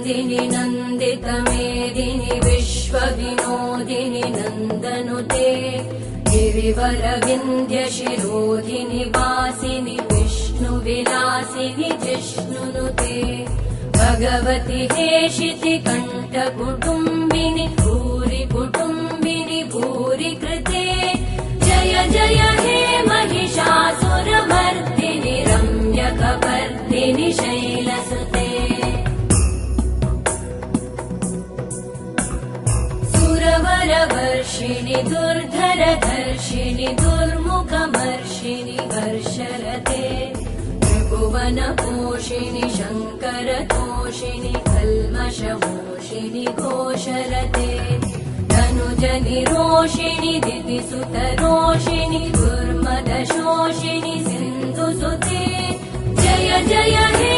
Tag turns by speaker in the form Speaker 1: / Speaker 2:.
Speaker 1: नन्दिनि नन्दितमेदिनि विश्वविनोदिनि नन्दनुते गिरिवरविन्ध्यशिरोधिनि वासिनि विष्णुविलासिनि जिष्णुनुते भगवति हेशिति कण्ठकुटुम्बिनि भूरि कुटुम्बिनि भूरि कृते जय जय हे महिषासुरमर्दिनि रम्यकपर्दिनि शैलसुते सुरवरवर्षिणि दुर्धरधर्षिणि दुर्मुखमर्षिणि हर्षरते त्रिभुवनपोषिणि शङ्करतोषिणि कल्मषमोषिणि घोषरते धनुजनिरोषिणि दितिसुतरोषिणि दुर्मदशोषिणि सिन्धुसुते जय जय हे